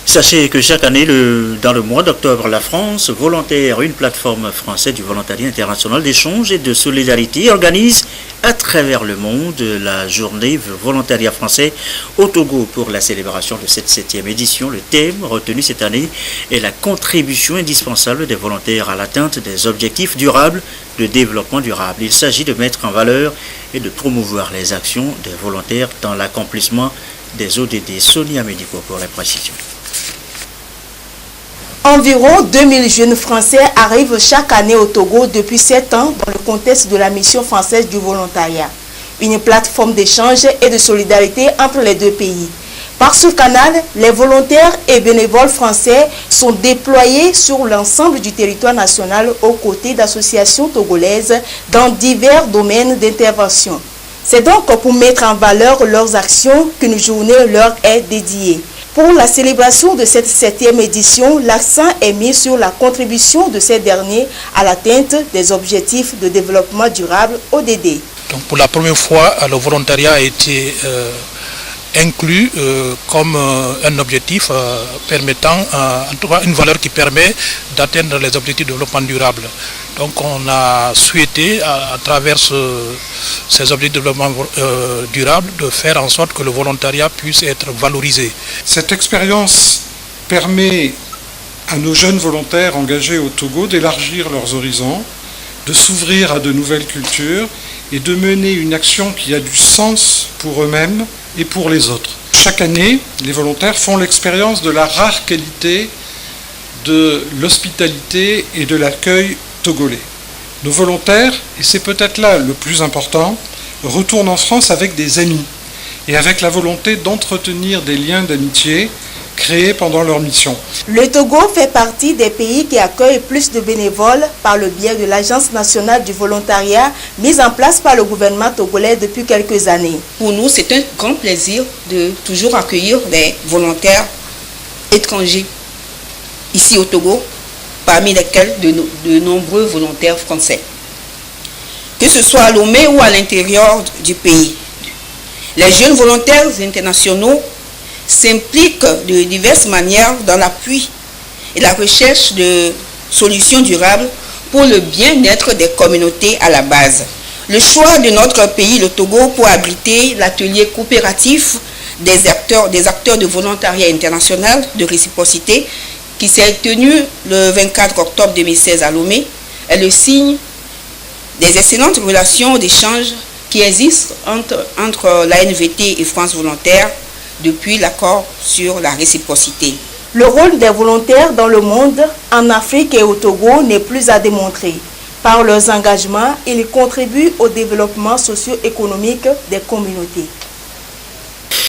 Sachez que chaque année, dans le mois d'octobre, la France Volontaire, une plateforme française du volontariat international d'échange et de solidarité, organise à travers le monde la journée volontariat français au Togo pour la célébration de cette 7e édition. Le thème retenu cette année est la contribution indispensable des volontaires à l'atteinte des objectifs durables de développement durable. Il s'agit de mettre en valeur et de promouvoir les actions des volontaires dans l'accomplissement des ODD. Sonia Médico pour la précision. Environ 2000 jeunes Français arrivent chaque année au Togo depuis 7 ans dans le contexte de la mission française du volontariat, une plateforme d'échange et de solidarité entre les deux pays. Par ce canal, les volontaires et bénévoles français sont déployés sur l'ensemble du territoire national aux côtés d'associations togolaises dans divers domaines d'intervention. C'est donc pour mettre en valeur leurs actions qu'une journée leur est dédiée. Pour la célébration de cette 7e édition, l'accent est mis sur la contribution de ces derniers à l'atteinte des objectifs de développement durable ODD. Donc pour la première fois, le volontariat a été inclus comme un objectif permettant, en tout cas une valeur qui permet d'atteindre les objectifs de développement durable. Donc on a souhaité, à travers ces objectifs de développement durable, de faire en sorte que le volontariat puisse être valorisé. Cette expérience permet à nos jeunes volontaires engagés au Togo d'élargir leurs horizons, de s'ouvrir à de nouvelles cultures et de mener une action qui a du sens pour eux-mêmes et pour les autres. Chaque année, les volontaires font l'expérience de la rare qualité de l'hospitalité et de l'accueil togolais. Nos volontaires, et c'est peut-être là le plus important, retournent en France avec des amis et avec la volonté d'entretenir des liens d'amitié créés pendant leur mission. Le Togo fait partie des pays qui accueillent plus de bénévoles par le biais de l'Agence nationale du volontariat mise en place par le gouvernement togolais depuis quelques années. Pour nous, c'est un grand plaisir de toujours accueillir des volontaires étrangers ici au Togo, parmi lesquels de nombreux volontaires français. Que ce soit à Lomé ou à l'intérieur du pays, les jeunes volontaires internationaux s'impliquent de diverses manières dans l'appui et la recherche de solutions durables pour le bien-être des communautés à la base. Le choix de notre pays, le Togo, pour abriter l'atelier coopératif des acteurs de volontariat international de réciprocité qui s'est tenu le 24 octobre 2016 à Lomé est le signe des excellentes relations d'échange qui existent entre la NVT et France Volontaire depuis l'accord sur la réciprocité. Le rôle des volontaires dans le monde, en Afrique et au Togo, n'est plus à démontrer. Par leurs engagements, ils contribuent au développement socio-économique des communautés.